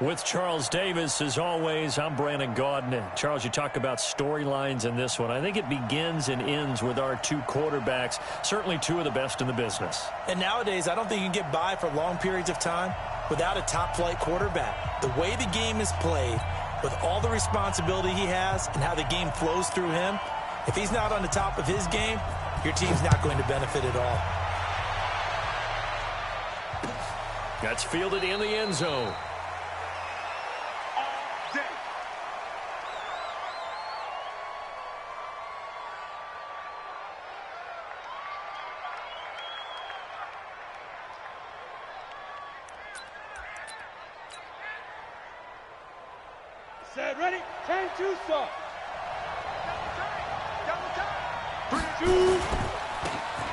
With Charles Davis, as always, I'm Brandon Gaudin. Charles, you talk about storylines in this one. I think it begins and ends with our two quarterbacks, certainly two of the best in the business. And nowadays, I don't think you can get by for long periods of time without a top-flight quarterback. The way the game is played, with all the responsibility he has and how the game flows through him, if he's not on the top of his game, your team's not going to benefit at all. That's fielded in the end zone. Set, ready, change to start.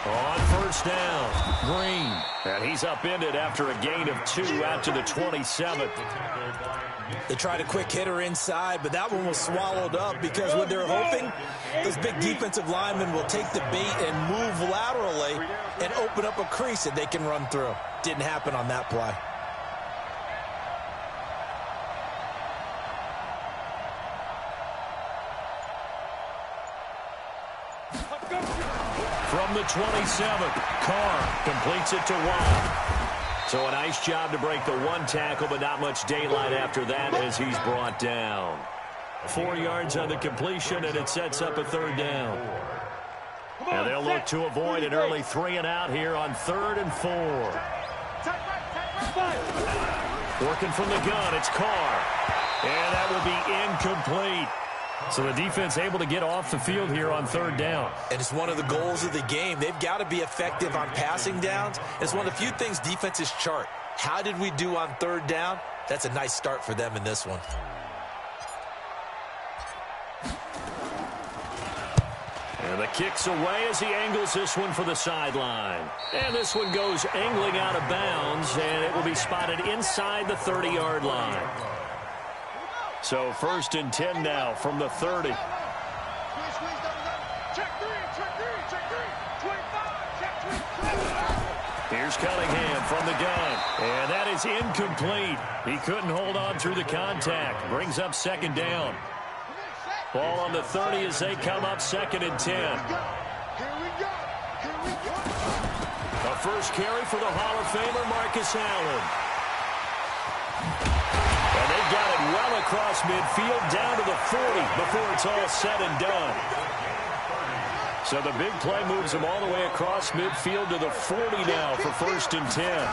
On first down, Green. And he's upended after a gain of 2 out to the 27. They tried a quick hitter inside, but that one was swallowed up because what they're hoping, those big defensive linemen will take the bait and move laterally and open up a crease that they can run through. Didn't happen on that play. From the 27, Carr completes it to Watt. So a nice job to break the one tackle, but not much daylight after that as he's brought down. 4 yards on the completion, and it sets up a third down. And they'll look to avoid an early 3 and out here on 3rd and 4. Working from the gun, it's Carr. And that will be incomplete. So the defense able to get off the field here on 3rd down. And it's one of the goals of the game. They've got to be effective on passing downs. It's one of the few things defenses chart. How did we do on 3rd down? That's a nice start for them in this one. And the kick's away as he angles this one for the sideline. And this one goes angling out of bounds, and it will be spotted inside the 30-yard line. So 1st and 10 now from the 30. Here's Cunningham from the gun. And that is incomplete. He couldn't hold on through the contact. Brings up 2nd down. Ball on the 30 as they come up 2nd and 10. A first carry for the Hall of Famer, Marcus Allen. And they've got it well across midfield down to the 40 before it's all said and done. So the big play moves them all the way across midfield to the 40 now for 1st and 10.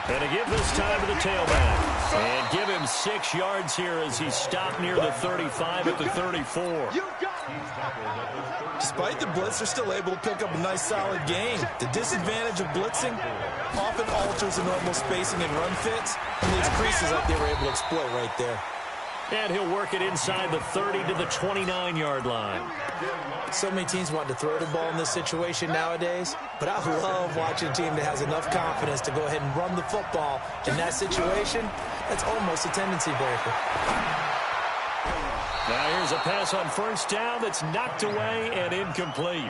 And to give this time to the tailback. And give him 6 yards here as he stopped near the 35 at the 34. Despite the blitz, they're still able to pick up a nice solid gain. The disadvantage of blitzing often alters the normal spacing and run fits, and these creases like they were able to exploit right there. And he'll work it inside the 30 to the 29-yard line. So many teams want to throw the ball in this situation nowadays, but I love watching a team that has enough confidence to go ahead and run the football. In that situation, that's almost a tendency breaker. Now here's a pass on 1st down that's knocked away and incomplete.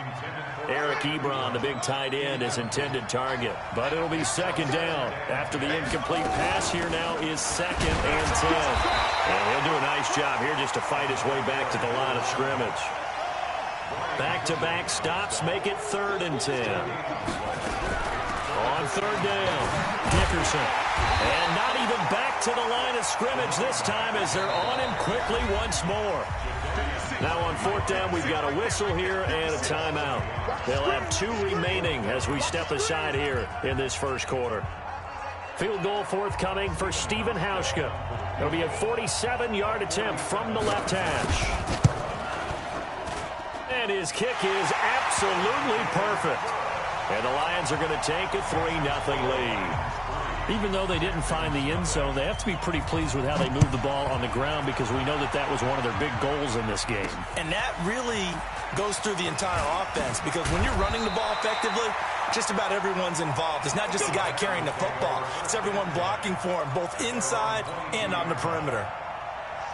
Eric Ebron, the big tight end, is intended target, but it'll be 2nd down. After the incomplete pass, here now is 2nd and 10. And he'll do a nice job here just to fight his way back to the line of scrimmage. Back-to-back stops make it 3rd and 10. On 3rd down, Dickerson. And not even back to the line of scrimmage this time as they're on him quickly once more. Now on 4th down, we've got a whistle here and a timeout. They'll have 2 remaining as we step aside here in this 1st quarter. Field goal forthcoming for Stephen Hauschka. It'll be a 47-yard attempt from the left hash. And his kick is absolutely perfect. And the Lions are going to take a 3-0 lead. Even though they didn't find the end zone, they have to be pretty pleased with how they moved the ball on the ground because we know that that was one of their big goals in this game. And that really goes through the entire offense because when you're running the ball effectively, just about everyone's involved. It's not just the guy carrying the football. It's everyone blocking for him, both inside and on the perimeter.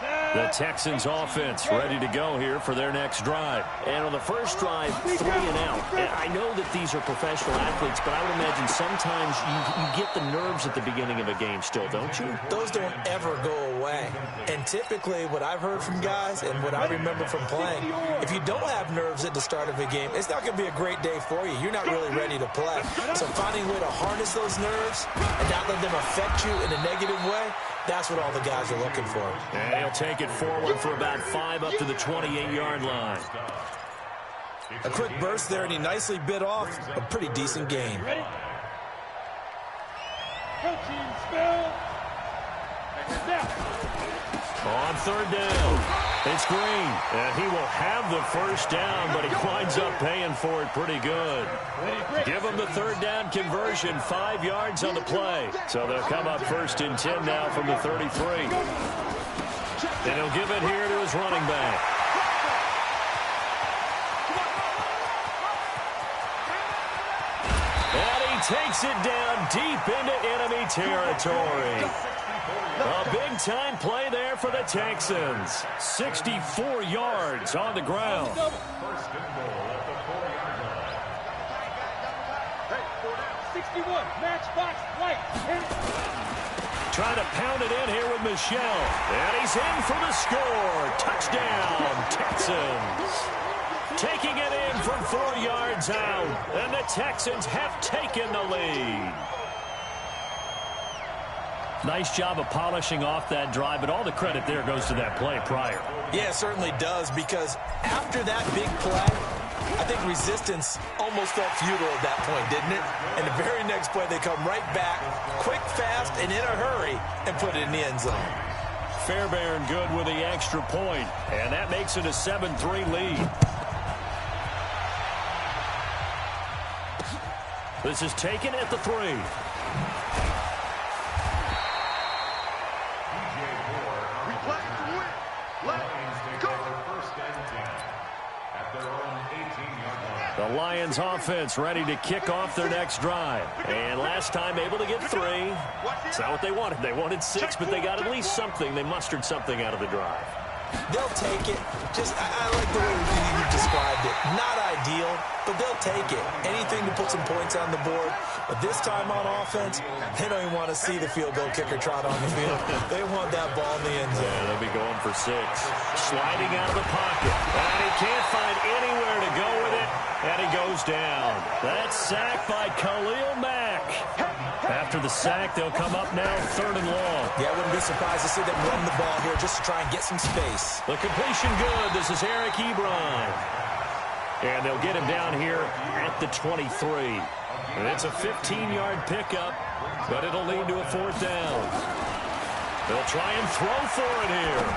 Set. The Texans offense ready to go here for their next drive. And on the first drive, 3 and out. And I know that these are professional athletes, but I would imagine sometimes you get the nerves at the beginning of a game still, don't you? Those don't ever go away. And typically what I've heard from guys and what I remember from playing, if you don't have nerves at the start of a game, it's not going to be a great day for you. You're not really ready to play. So finding a way to harness those nerves and not let them affect you in a negative way, that's what all the guys are looking for. And he'll take it forward for about 5 up to the 28-yard line. A quick burst there, and he nicely bit off a pretty decent gain. Ready? Coaching spell. On third down, it's Green, and he will have the first down, but he winds up paying for it pretty good. Give him the third down conversion, 5 yards on the play. So they'll come up first and 10 now from the 33. And he'll give it here to his running back. And he takes it down deep into enemy territory. A big-time play there for the Texans. 64 yards on the ground. First and goal at the 4-yard line. Hey, 61, matchbox light. Trying to pound it in here with Michelle. And he's in for the score. Touchdown, Texans. Taking it in from 4 yards out. And the Texans have taken the lead. Nice job of polishing off that drive, but all the credit there goes to that play prior. Yeah, it certainly does, because after that big play, I think resistance almost felt futile at that point, didn't it? And the very next play, they come right back, quick, fast, and in a hurry, and put it in the end zone. Fairbairn good with the extra point, and that makes it a 7-3 lead. This is taken at the 3. The Lions offense ready to kick off their next drive. And last time able to get 3. It's not what they wanted. They wanted 6, but they got at least something. They mustered something out of the drive. They'll take it. I like the way you described it. Not ideal, but they'll take it. Anything to put some points on the board. But this time on offense, they don't even want to see the field goal kicker trot on the field. They want that ball in the end zone. Yeah, they'll be going for 6. Sliding out of the pocket. And he can't find anywhere to go with it. And he goes down. That's sacked by Khalil Mack. After the sack, they'll come up now 3rd and long. Yeah, I wouldn't be surprised to see them run the ball here just to try and get some space. The completion good. This is Eric Ebron. And they'll get him down here at the 23. And it's a 15-yard pickup, but it'll lead to a 4th down. They'll try and throw for it here.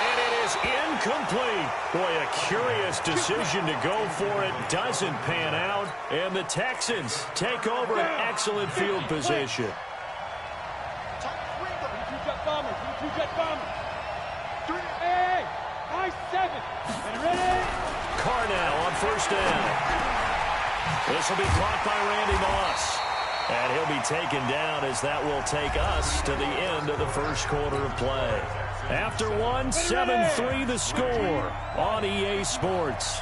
And it is incomplete. Boy, a curious decision to go for it. Doesn't pan out. And the Texans take over an excellent field position. Two-jet bombers. Hey, high 7. And ready? Carnell on 1st down. This will be caught by Randy Moss. And he'll be taken down as that will take us to the end of the first quarter of play. After 1, 7-3 the score on EA Sports.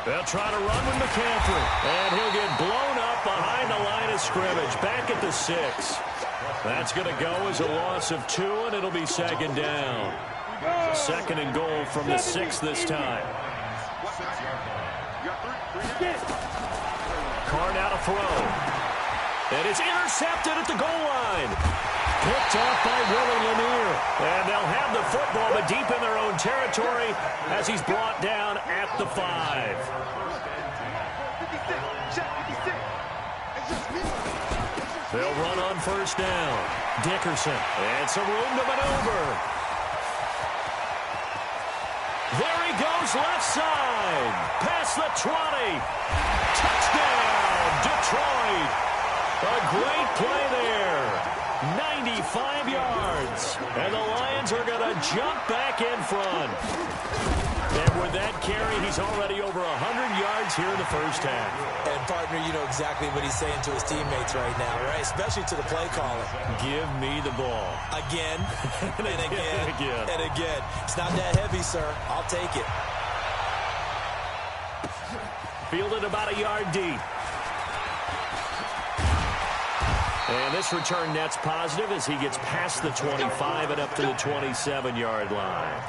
They'll try to run with McCaffrey. And he'll get blown up behind the line of scrimmage. Back at the 6. That's going to go as a loss of 2, and it'll be 2nd down. 2nd and goal from the 6 this time. Carr now to throw. And it's intercepted at the goal line. Picked off by Willie Lanier. And they'll have the football, but deep in their own territory as he's brought down at the 5. They'll run on 1st down. Dickerson. And some room to maneuver. There he goes left side. Past the 20. Touchdown, Detroit. A great play there. 95 yards. And the Lions are going to jump back in front. And with that carry, he's already over 100 yards here in the first half. And, partner, you know exactly what he's saying to his teammates right now, right? Especially to the play caller. Give me the ball. Again, and again, and again. It's not that heavy, sir. I'll take it. Fielded about a yard deep. And this return net's positive as he gets past the 25 and up to the 27-yard line.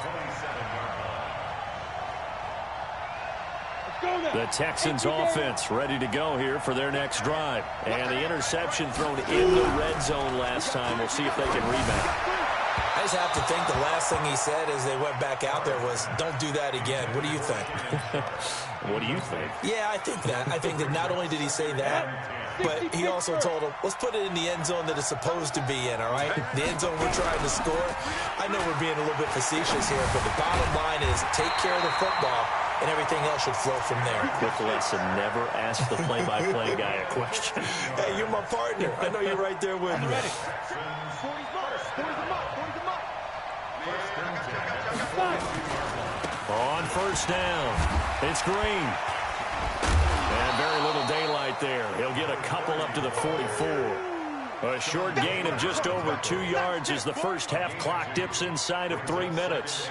The Texans offense ready to go here for their next drive. And the interception thrown in the red zone last time. We'll see if they can rebound. I just have to think the last thing he said as they went back out there was, don't do that again. What do you think? What do you think? Yeah, I think that. I think that not only did he say that, but he also told him, let's put it in the end zone that it's supposed to be in, all right? The end zone we're trying to score. I know we're being a little bit facetious here, but the bottom line is take care of the football, and everything else should flow from there. Quick lesson, never ask the play-by-play guy a question. Hey, you're my partner. I know you're right there with me. On first down, it's Green. And very little daylight there. He'll get a couple up to the 44. A short gain of just over 2 yards as the first half clock dips inside of 3 minutes.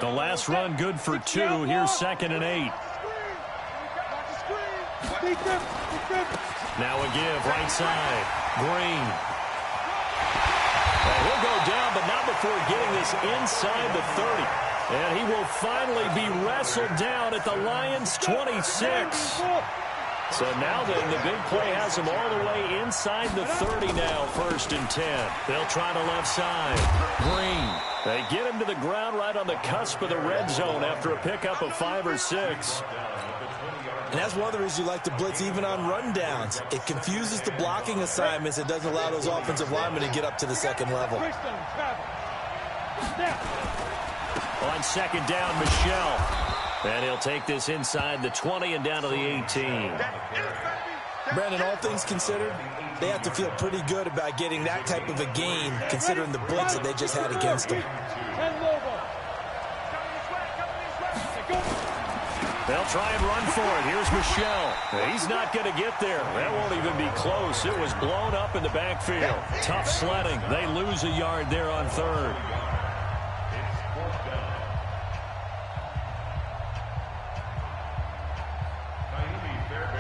The last run good for 2. Here's 2nd and 8. Now a give, right side. Green. And he'll go down, but not before getting this inside the 30. And he will finally be wrestled down at the Lions' 26. So now then, the big play has him all the way inside the 30 now, 1st and 10. They'll try to left side. Green. They get him to the ground right on the cusp of the red zone after a pickup of 5 or 6. And that's one of the reasons you like to blitz even on rundowns. It confuses the blocking assignments. It doesn't allow those offensive linemen to get up to the second level. On 2nd down, Michel. And he'll take this inside the 20 and down to the 18. Brandon, all things considered, they have to feel pretty good about getting that type of a gain considering the blitz that they just had against them. They'll try and run for it. Here's Michel. He's not going to get there. That won't even be close. It was blown up in the backfield. Tough sledding. They lose a yard there on 3rd.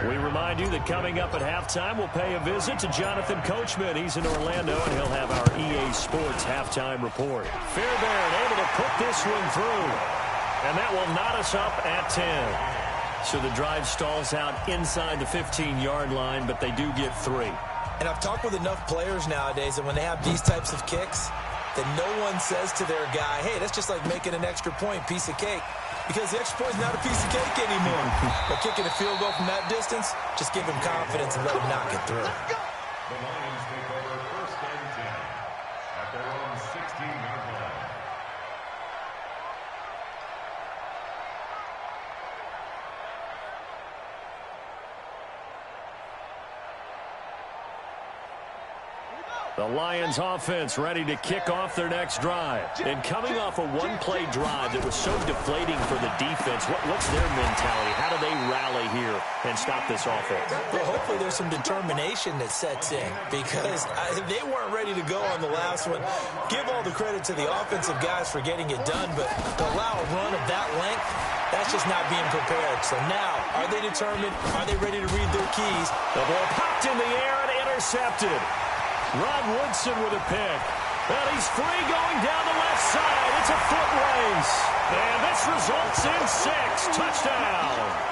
We remind you that coming up at halftime, we'll pay a visit to Jonathan Coachman. He's in Orlando, and he'll have our EA Sports halftime report. Fairbairn able to put this one through. And that will knot us up at 10. So the drive stalls out inside the 15-yard line, but they do get 3. And I've talked with enough players nowadays that when they have these types of kicks, that no one says to their guy, hey, that's just like making an extra point, piece of cake. Because the extra point is not a piece of cake anymore. But kicking a field goal from that distance, just give him confidence and let him knock it through. The Lions take over 1st and 10 at their own 16-yard line. The Lions offense ready to kick off their next drive. And coming off a one-play drive that was so deflating for the defense, what's their mentality? How do they rally here and stop this offense? Well, hopefully there's some determination that sets in because they weren't ready to go on the last one. Give all the credit to the offensive guys for getting it done, but to allow a run of that length, that's just not being prepared. So now, are they determined? Are they ready to read their keys? The ball popped in the air and intercepted. Rod Woodson with a pick. And he's free going down the left side. It's a foot race. And this results in 6. Touchdown.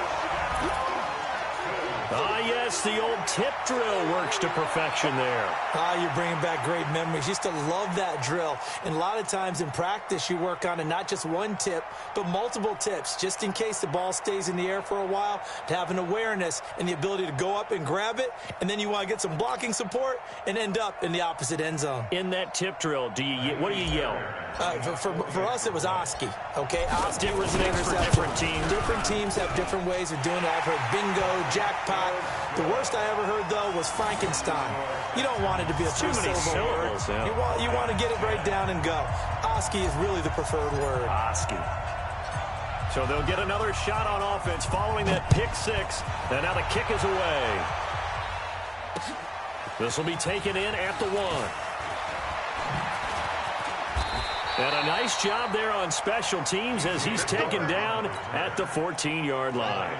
Yes, the old tip drill works to perfection there. You're bringing back great memories. Used to love that drill. And a lot of times in practice, you work on it, not just one tip, but multiple tips, just in case the ball stays in the air for a while, to have an awareness and the ability to go up and grab it, and then you want to get some blocking support and end up in the opposite end zone. In that tip drill, what do you yell? For us, it was Oski. Okay, Oski was an interception. Different teams. Different teams have different ways of doing it. I've heard bingo, jackpot. The worst I ever heard, though, was Frankenstein. You don't want it to be a three-syllable word. Yeah. You want to get it right down and go. Oski is really the preferred word. Oski. So they'll get another shot on offense following that pick six. And now the kick is away. This will be taken in at the 1. And a nice job there on special teams as he's taken down at the 14-yard line.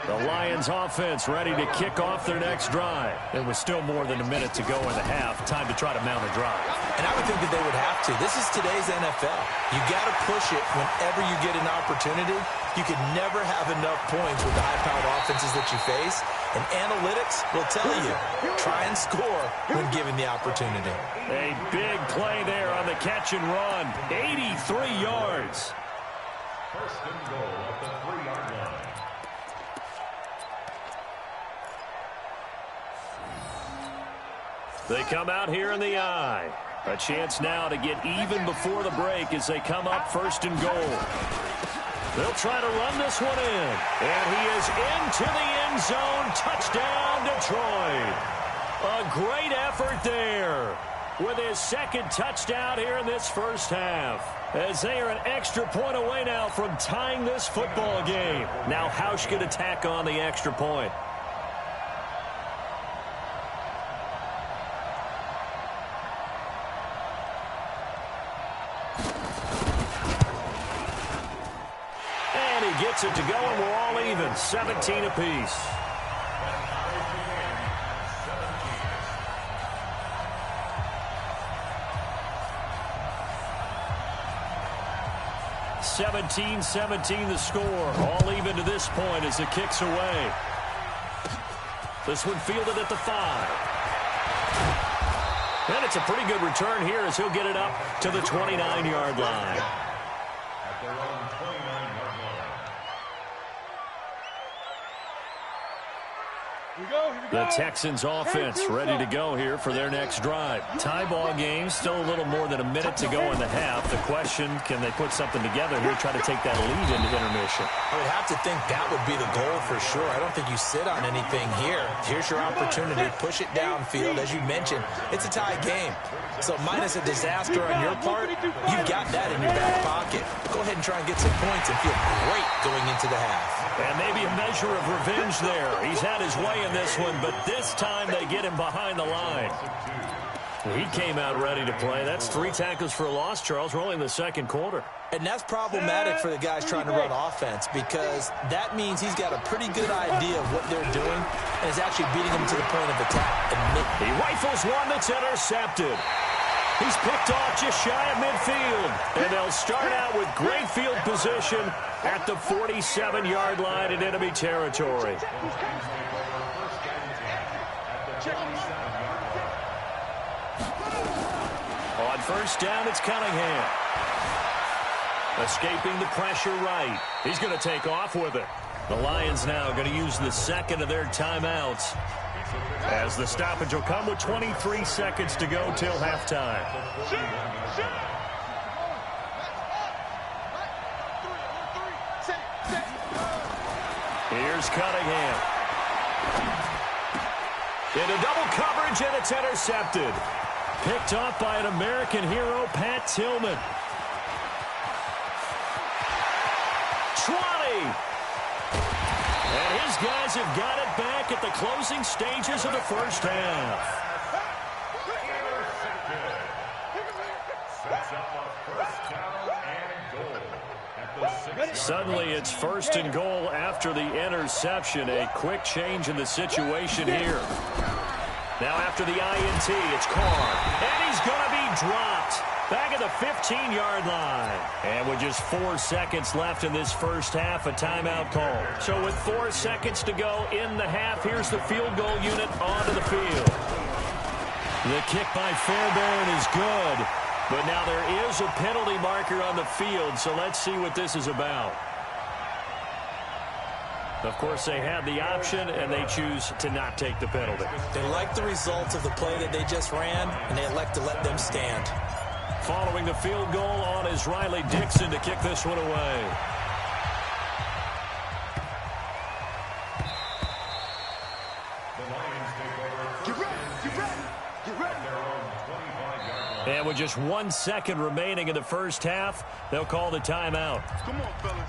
The Lions offense ready to kick off their next drive. There was still more than a minute to go in the half. Time to try to mount a drive. And I would think that they would have to. This is today's NFL. You got to push it whenever you get an opportunity. You could never have enough points with the high-powered offenses that you face. And analytics will tell you, try and score when given the opportunity. A big play there on the catch and run. 83 yards. First and goal at the 3-yard line. They come out here in the eye. A chance now to get even before the break as they come up first and goal. They'll try to run this one in. And he is into the end zone. Touchdown, Detroit. A great effort there with his second touchdown here in this first half. As they are an extra point away now from tying this football game. Now Hausch could attack on the extra point. Gets it to go, and we're all even. 17 apiece. (17-17) the score. All even to this point as the kick's away. This one fielded at the 5. And it's a pretty good return here as he'll get it up to the 29-yard line. At their own 29-yard line. The Texans offense ready to go here for their next drive. Tie ball game, still a little more than a minute to go in the half. The question, can they put something together here, try to take that lead into intermission? I would have to think that would be the goal for sure. I don't think you sit on anything here. Here's your opportunity. Push it downfield. As you mentioned, it's a tie game. So minus a disaster on your part, you've got that in your back pocket. Go ahead and try and get some points and feel great going into the half. And maybe a measure of revenge there. He's had his way in this one, but this time they get him behind the line. He came out ready to play. That's 3 tackles for a loss, Charles. We're only in the second quarter. And that's problematic for the guys trying to run offense because that means he's got a pretty good idea of what they're doing and is actually beating them to the point of attack. He rifles one that's intercepted. He's picked off just shy of midfield. And they'll start out with great field position at the 47-yard line in enemy territory. On first down, it's Cunningham. Escaping the pressure right. He's going to take off with it. The Lions now going to use the second of their timeouts, as the stoppage will come with 23 seconds to go till halftime. Here's Cunningham. Into double coverage, and it's intercepted. Picked off by an American hero, Pat Tillman. 20. And his guys have got it back at the closing stages of the first half. Suddenly it's first and goal after the interception. A quick change in the situation here. Now after the INT, it's Carr. And he's going to be dropped back at the 15-yard line. And with just 4 seconds left in this first half, a timeout call. So with 4 seconds to go in the half, here's the field goal unit onto the field. The kick by Fairbairn is good. But now there is a penalty marker on the field, so let's see what this is about. Of course, they had the option, and they choose to not take the penalty. They like the results of the play that they just ran, and they elect to let them stand. Following the field goal on is Riley Dixon to kick this one away. Get ready. Get ready. Get ready. And with just 1 second remaining in the first half, they'll call the timeout. Come on, fellas.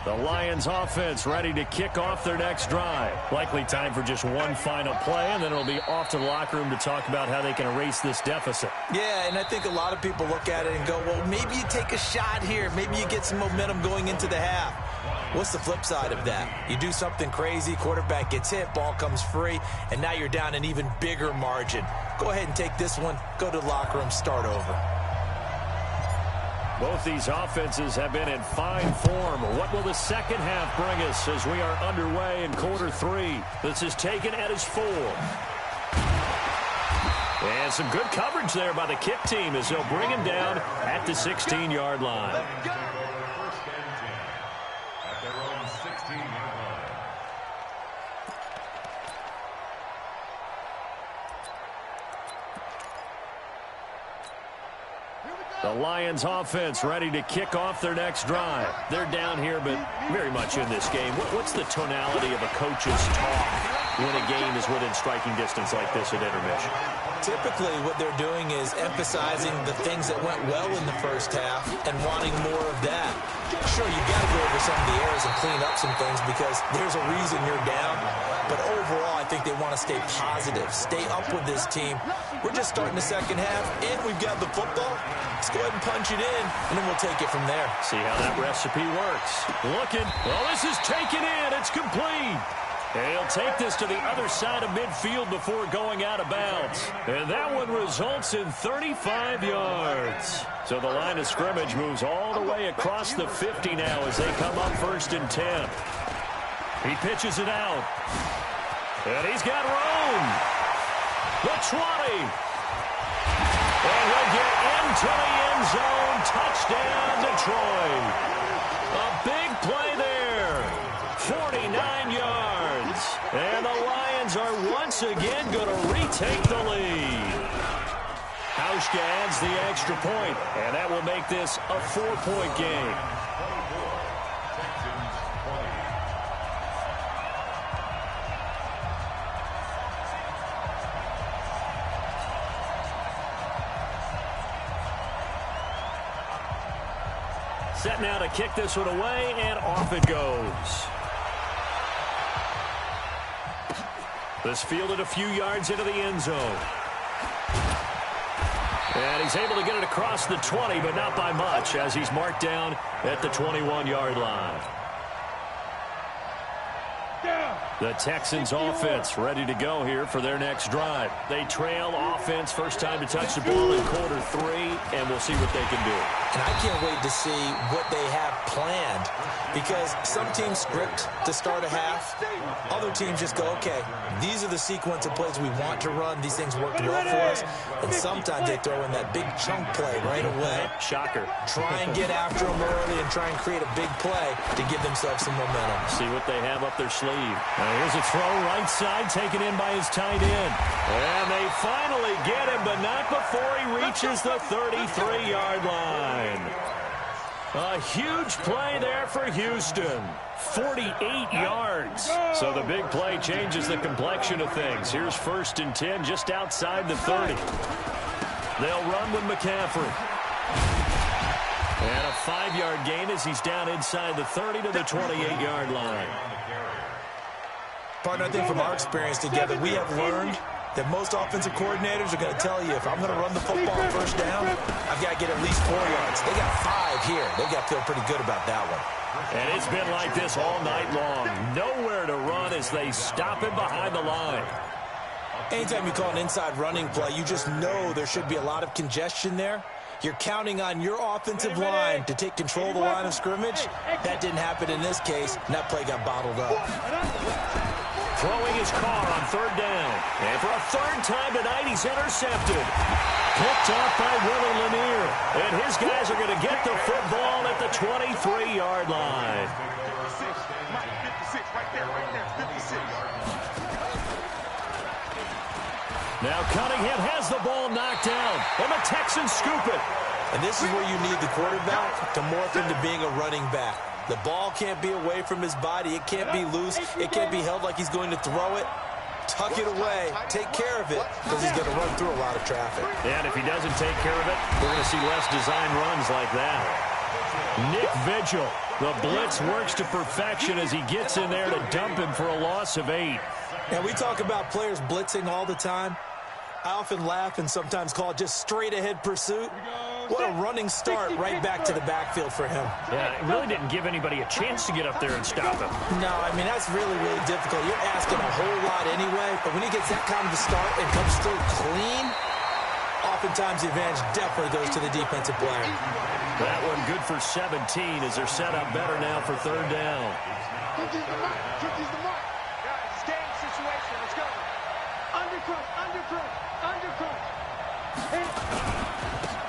The Lions offense ready to kick off their next drive. Likely time for just one final play, and then it'll be off to the locker room to talk about how they can erase this deficit. Yeah, and I think a lot of people look at it and go, well, maybe you take a shot here. Maybe you get some momentum going into the half. What's the flip side of that? You do something crazy, quarterback gets hit, ball comes free, and now you're down an even bigger margin. Go ahead and take this one, go to the locker room, start over. Both these offenses have been in fine form. What will the second half bring us as we are underway in quarter 3? This is taken at his 4. And some good coverage there by the kick team as they'll bring him down at the 16-yard line. First and 10 at their own 16-yard line. The Lions offense ready to kick off their next drive. They're down here, but very much in this game. What's the tonality of a coach's talk when a game is within striking distance like this at intermission? Typically, what they're doing is emphasizing the things that went well in the first half and wanting more of that. Sure, you've got to go over some of the errors and clean up some things because there's a reason you're down. But overall, I think they want to stay positive, stay up with this team. We're just starting the second half, and we've got the football. Let's go ahead and punch it in, and then we'll take it from there. See how that recipe works. Looking. Well, this is taken in. It's complete. And he'll take this to the other side of midfield before going out of bounds. And that one results in 35 yards. So the line of scrimmage moves all the way across the 50 now as they come up 1st and 10. He pitches it out. And he's got room. The 20. And he'll get into the end zone. Touchdown, Detroit. A big play there. 49 yards. And the Lions are once again going to retake the lead. Hauschka adds the extra point, and that will make this a 4-point game. Set now to kick this one away, and off it goes. This fielded a few yards into the end zone. And he's able to get it across the 20, but not by much, as he's marked down at the 21-yard line. The Texans offense ready to go here for their next drive. They trail offense, first time to touch the ball in quarter 3, and we'll see what they can do. And I can't wait to see what they have planned, because some teams script to start a half. Other teams just go, okay, these are the sequence of plays we want to run. These things worked well for us. And sometimes they throw in that big chunk play right away. Shocker. Try and get after them early and try and create a big play to give themselves some momentum. See what they have up their sleeve. Now here's a throw right side, taken in by his tight end. And they finally get him, but not before he reaches the 33-yard line. A huge play there for Houston. 48 yards. So the big play changes the complexion of things. Here's 1st and 10 just outside the 30. They'll run with McCaffrey. And a 5-yard gain as he's down inside the 30 to the 28-yard line. Partner, I think from our experience together, we have learned that most offensive coordinators are going to tell you, if I'm going to run the football first down, I've got to get at least 4 yards. They got 5 here. They've got to feel pretty good about that one. And it's been like this all night long. Nowhere to run as they stop him behind the line. Anytime you call an inside running play, you just know there should be a lot of congestion there. You're counting on your offensive line to take control of the line of scrimmage. That didn't happen in this case, and that play got bottled up. Throwing his car on 3rd down. And for a 3rd time tonight, he's intercepted. Picked off by Willie Lanier. And his guys are going to get the football at the 23-yard line. Now Cunningham has the ball knocked down. And the Texans scoop it. And this is where you need the quarterback to morph into being a running back. The ball can't be away from his body. It can't be loose. It can't be held like he's going to throw it. Tuck it away. Take care of it, because he's going to run through a lot of traffic. And if he doesn't take care of it, we're going to see less design runs like that. Nick Vigil, the blitz works to perfection as he gets in there to dump him for a loss of 8. And we talk about players blitzing all the time. I often laugh and sometimes call it just straight-ahead pursuit. What a running start right back to the backfield for him. Yeah, it really didn't give anybody a chance to get up there and stop him. No, I mean, that's really, really difficult. You're asking a whole lot anyway, but when he gets that kind of a start and comes through clean, oftentimes the advantage definitely goes to the defensive player. That one good for 17 as they're set up better now for third down. Cookies the mark. Cookies the mark. Guys, it's game situation. Let's go. Undercut. Undercut. Undercut.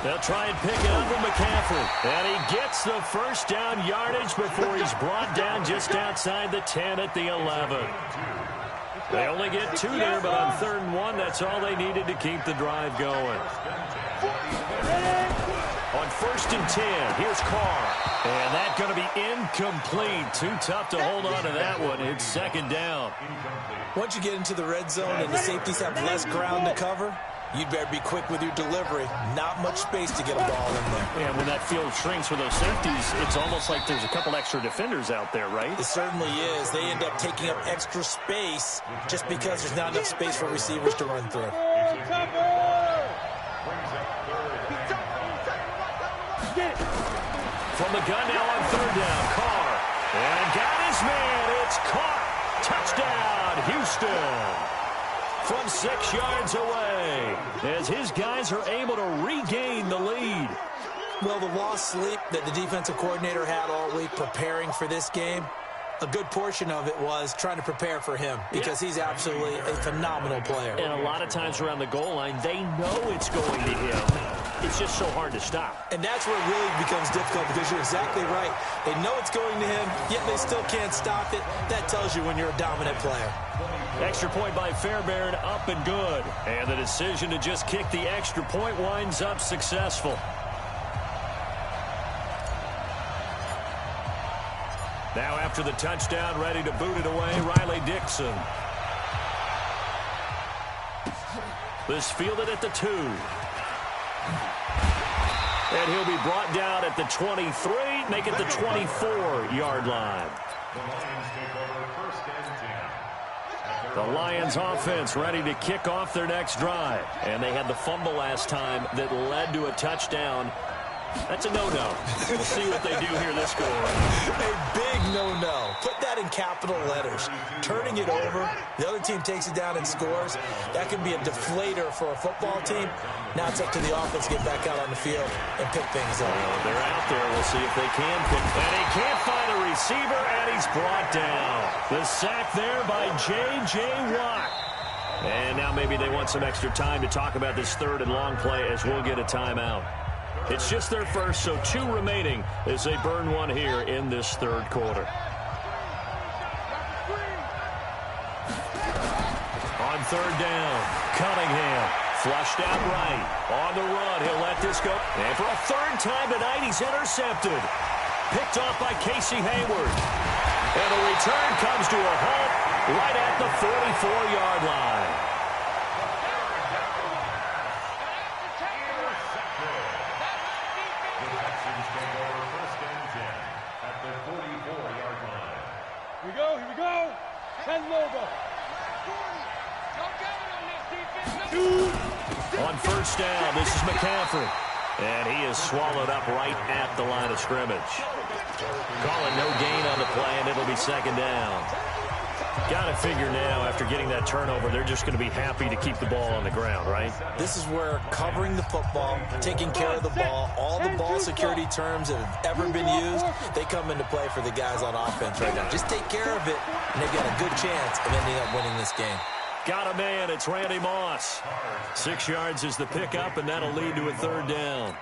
They'll try and pick it up with McCaffrey. And he gets the first down yardage before he's brought down just outside the 10 at the 11. They only get 2 there, but on 3rd and 1, that's all they needed to keep the drive going. On 1st and 10, here's Carr. And that's going to be incomplete. Too tough to hold on to that one. It's 2nd down. Once you get into the red zone and the safeties have less ground to cover, you'd better be quick with your delivery. Not much space to get a ball in there. And when that field shrinks with those safeties, it's almost like there's a couple extra defenders out there, right? It certainly is. They end up taking up extra space just because there's not enough space for receivers to run through. From the gun now on 3rd down, Carr. And got his man. It's caught. Touchdown, Houston. From 6 yards away, as his guys are able to regain the lead. Well, the lost sleep that the defensive coordinator had all week preparing for this game, a good portion of it was trying to prepare for him because he's absolutely a phenomenal player. And a lot of times around the goal line, they know it's going to him. It's just so hard to stop. And that's where it really becomes difficult because you're exactly right. They know it's going to him, yet they still can't stop it. That tells you when you're a dominant player. Extra point by Fairbairn, up and good. And the decision to just kick the extra point winds up successful. Now after the touchdown, ready to boot it away, Riley Dixon. This fielded at the 2. And he'll be brought down at the 23, make it the 24-yard line. The Lions offense ready to kick off their next drive. And they had the fumble last time that led to a touchdown. That's a no-no. We'll see what they do here this go-around. A big no-no. Put that in capital letters. Turning it over, the other team takes it down and scores. That can be a deflator for a football team. Now it's up to the offense to get back out on the field and pick things up. Well, they're out there. We'll see if they can pick. And he can't find a receiver, and he's brought down. The sack there by J.J. Watt. And now maybe they want some extra time to talk about this 3rd and long play as we'll get a timeout. It's just their first, so 2 remaining as they burn one here in this 3rd quarter. On 3rd down, Cunningham flushed out right. On the run, he'll let this go. And for a 3rd time tonight, he's intercepted. Picked off by Casey Hayward. And the return comes to a halt right at the 44-yard line. Here we go. 10 logo. On 1st down, this is McCaffrey. And he is swallowed up right at the line of scrimmage. Calling no gain on the play, and it'll be 2nd down. Got to figure now, after getting that turnover, they're just going to be happy to keep the ball on the ground, right? This is where covering the football, taking care of the ball, all the ball security terms that have ever been used, they come into play for the guys on offense right now. Just take care of it, and they've got a good chance of ending up winning this game. Got a man. It's Randy Moss. 6 yards is the pickup, and that'll lead to a 3rd down.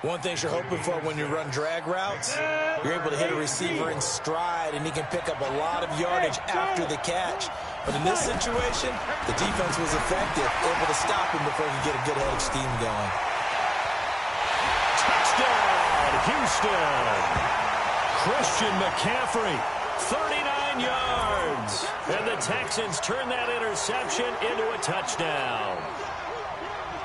One thing you're hoping for when you run drag routes, you're able to hit a receiver in stride, and he can pick up a lot of yardage after the catch. But in this situation, the defense was effective, able to stop him before he could get a good head of steam going. Houston. Christian McCaffrey, 39 yards. And the Texans turn that interception into a touchdown.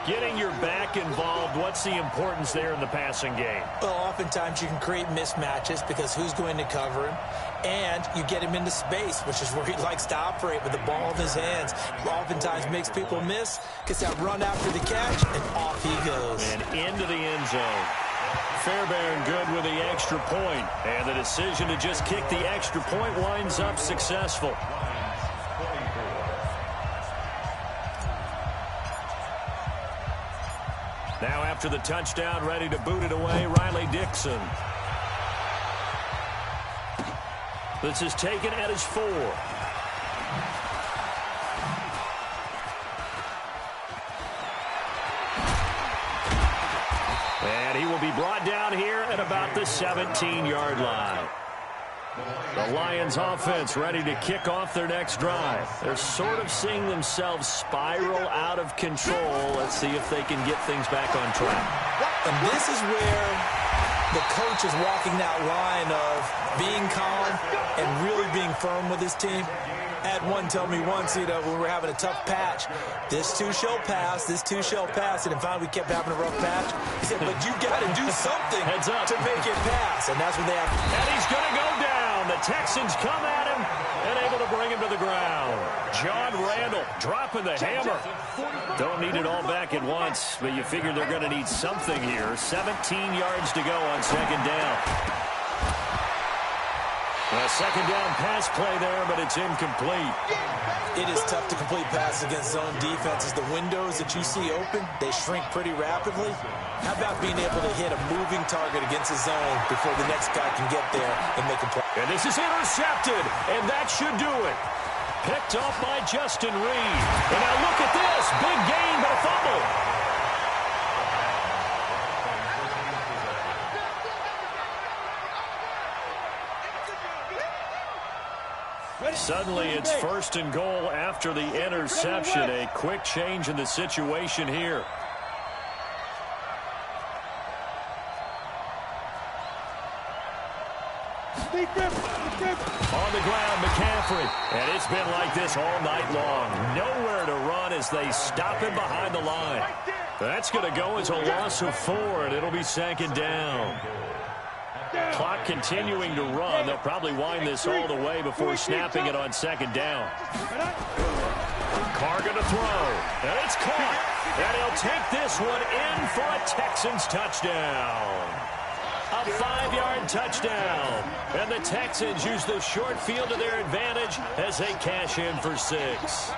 Getting your back involved, what's the importance there in the passing game? Well, oftentimes you can create mismatches because who's going to cover him? And you get him into space, which is where he likes to operate with the ball in his hands. Oftentimes makes people miss, gets that run after the catch, and off he goes. And into the end zone. Fairbairn good with the extra point. And the decision to just kick the extra point winds up successful. Now after the touchdown, ready to boot it away, Riley Dixon. This is taken at his 4. And he will be brought down here at about the 17-yard line. The Lions offense ready to kick off their next drive. They're sort of seeing themselves spiral out of control. Let's see if they can get things back on track. And this is where the coach is walking that line of being calm and really being firm with his team. I had one tell me once, when we were having a tough patch, this too shall pass, this too shall pass. And finally we kept having a rough patch. He said, but you got to do something Heads up to make it pass. And that's what they have. And he's going to go down. The Texans come at him and able to bring him to the ground. John Randall dropping the hammer. Don't need it all back at once, but you figure they're going to need something here. 17 yards to go on second down. A second down pass play there, but it's incomplete. It is tough to complete passes against zone defenses. The windows that you see open, they shrink pretty rapidly. How about being able to hit a moving target against a zone before the next guy can get there and make a play? And this is intercepted, and that should do it. Picked off by Justin Reed. And now look at this. Big gain, but a fumble. Suddenly it's first and goal after the interception. A quick change in the situation here. On the ground, McCaffrey. And it's been like this all night long. Nowhere to run as they stop him behind the line. That's going to go as a loss of 4, and it'll be second down. Clock continuing to run. They'll probably wind this all the way before snapping it on second down. Carr going to throw. And it's caught. And he'll take this one in for a Texans touchdown. A 5-yard touchdown. And the Texans use the short field to their advantage as they cash in for 6.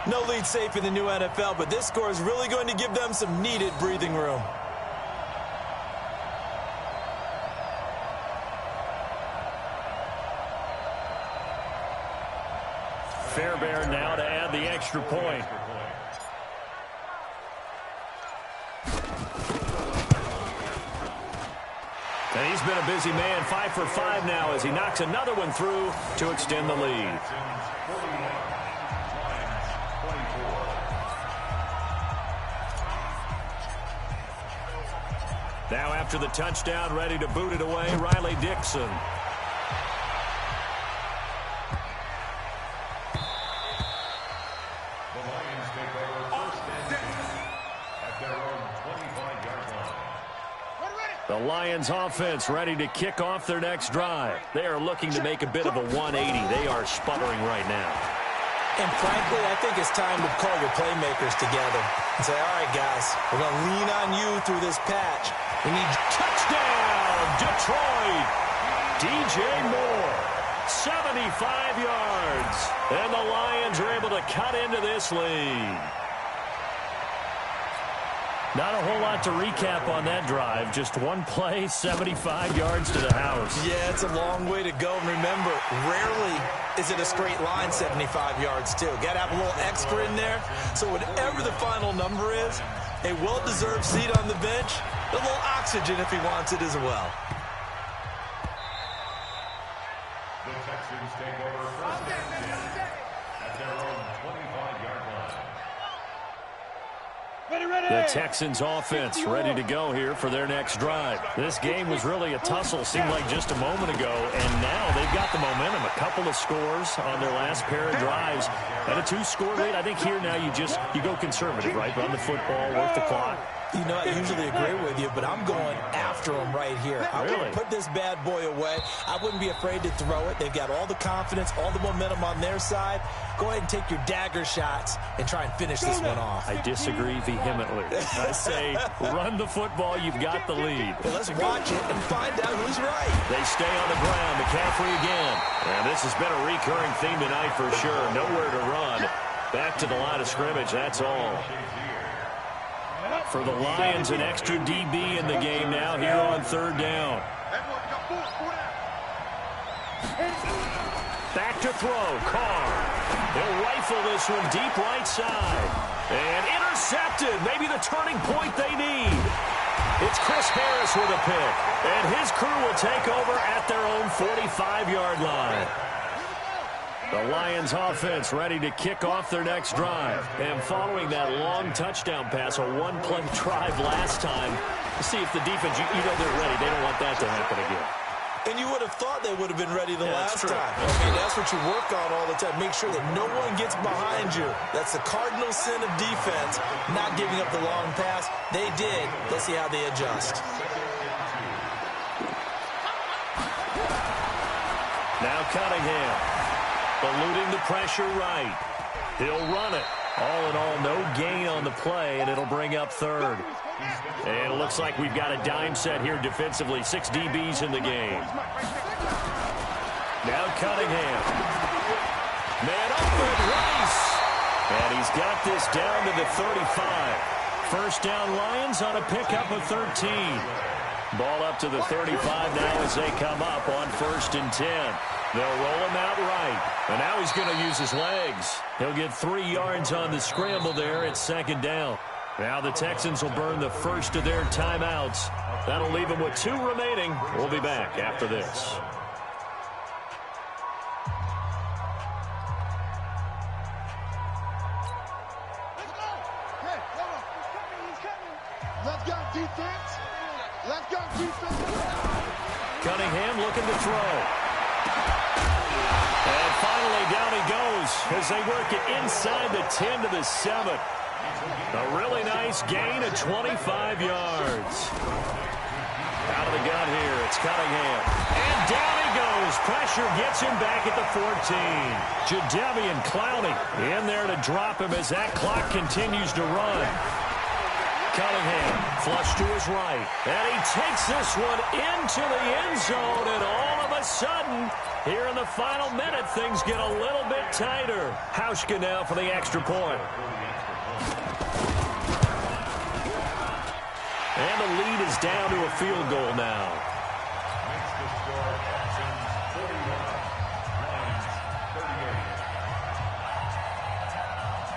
No lead safe in the new NFL, but this score is really going to give them some needed breathing room. Fairbairn now to add the extra point. And he's been a busy man, 5 for 5 now as he knocks another one through to extend the lead. Now after the touchdown, ready to boot it away, Riley Dixon. The Lions offense ready to kick off their next drive. They are looking to make a bit of a 180. They are sputtering right now. And frankly, I think it's time to call your playmakers together and say, all right, guys, we're going to lean on you through this patch. We need touchdown, Detroit. DJ Moore, 75 yards. And the Lions are able to cut into this lead. Not a whole lot to recap on that drive. Just one play, 75 yards to the house. Yeah, it's a long way to go. And remember, rarely is it a straight line 75 yards, too. Got to have a little extra in there. So whatever the final number is, a well-deserved seat on the bench, a little oxygen if he wants it as well. The Texans take over first and 10 at their own 25-yard line. The Texans offense ready to go here for their next drive. This game was really a tussle, seemed like just a moment ago, and now they've got the momentum. A couple of scores on their last pair of drives. And a 2-score lead. I think here now you go conservative, right? Run the football, work the clock. You know, I usually agree with you, but I'm going after him right here. I want to put this bad boy away. I wouldn't be afraid to throw it. They've got all the confidence, all the momentum on their side. Go ahead and take your dagger shots and try and finish this one off. I disagree vehemently. I say run the football. You've got the lead. Well, let's watch it and find out who's right. They stay on the ground. McCaffrey again. And this has been a recurring theme tonight for sure. Nowhere to run. Back to the line of scrimmage. That's all. For the Lions, an extra DB in the game now here on 3rd down. Back to throw. Carr. He'll rifle this one deep right side. And intercepted. Maybe the turning point they need. It's Chris Harris with a pick. And his crew will take over at their own 45-yard line. The Lions offense ready to kick off their next drive. And following that long touchdown pass, a one-play drive last time, see if the defense, you know they're ready. They don't want that to happen again. And you would have thought they would have been ready the last time. I mean, that's what you work on all the time. Make sure that no one gets behind you. That's the cardinal sin of defense, not giving up the long pass. They did. Let's see how they adjust. Now Cunningham. Eluding the pressure right. He'll run it. All in all, no gain on the play, and it'll bring up 3rd. And it looks like we've got a dime set here defensively. 6 DBs in the game. Now Cunningham. Man open, Rice. And he's got this down to the 35. First down Lions on a pickup of 13. Ball up to the 35 now as they come up on 1st and 10. They'll roll him out right. And now he's going to use his legs. He'll get 3 yards on the scramble there at 2nd down. Now the Texans will burn the first of their timeouts. That'll leave them with 2 remaining. We'll be back after this. Let's go, defense. Let's go, defense. Cunningham looking to throw. And finally, down he goes as they work it inside the 10 to the 7. A really nice gain of 25 yards. Out of the gun here, it's Cunningham. And down he goes. Pressure gets him back at the 14. Jadeveon Clowney in there to drop him as that clock continues to run. Cunningham flush to his right. And he takes this one into the end zone. And all of a sudden, here in the final minute, things get a little bit tighter. Hauschka now for the extra point. And the lead is down to a field goal now. Makes the score Texans 41, Lions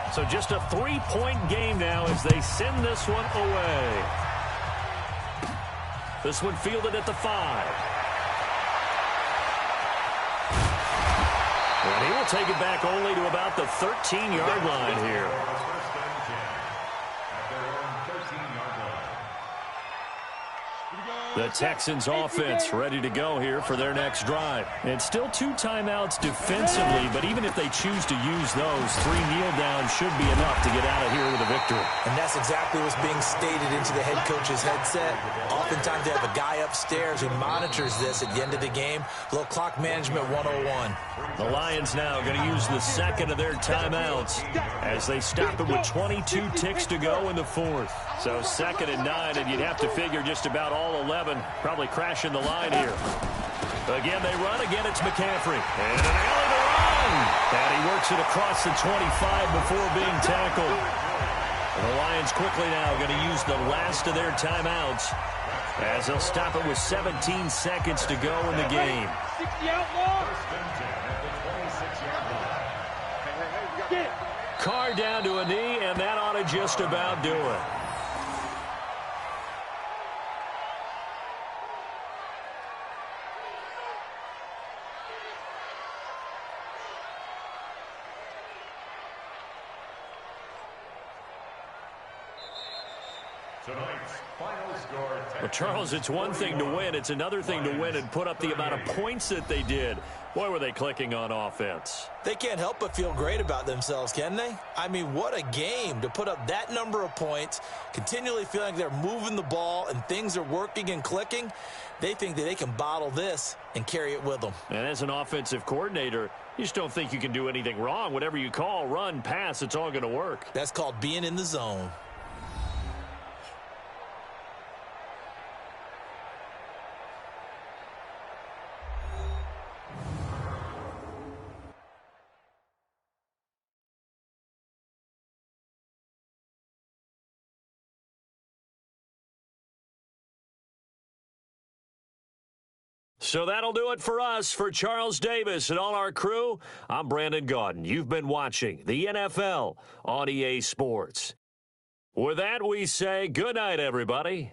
38. So just a 3-point game now as they send this one away. This one fielded at the 5. And he will take it back only to about the 13-yard line here. The Texans offense ready to go here for their next drive. And still 2 timeouts defensively, but even if they choose to use those, 3 kneel downs should be enough to get out of here with a victory. And that's exactly what's being stated into the head coach's headset. Oftentimes they have a guy upstairs who monitors this at the end of the game. A little clock management 101. The Lions now going to use the second of their timeouts as they stop it with 22 ticks to go in the 4th. So 2nd and 9, and you'd have to figure just about all 11 probably crashing the line here. Again, they run. Again, it's McCaffrey. And an alley to run. And he works it across the 25 before being tackled. And the Lions quickly now going to use the last of their timeouts as they'll stop it with 17 seconds to go in the game. 60 out long. Carr down to a knee, and that ought to just about do it. Tonight's final score. Well, Charles, it's one thing to win. It's another thing to win and put up the amount of points that they did. Boy, were they clicking on offense. They can't help but feel great about themselves, can they? I mean, what a game to put up that number of points, continually feeling like they're moving the ball and things are working and clicking. They think that they can bottle this and carry it with them. And as an offensive coordinator, you just don't think you can do anything wrong. Whatever you call, run, pass, it's all going to work. That's called being in the zone. So that'll do it for us. For Charles Davis and all our crew, I'm Brandon Gaudin. You've been watching the NFL on EA Sports. With that, we say good night, everybody.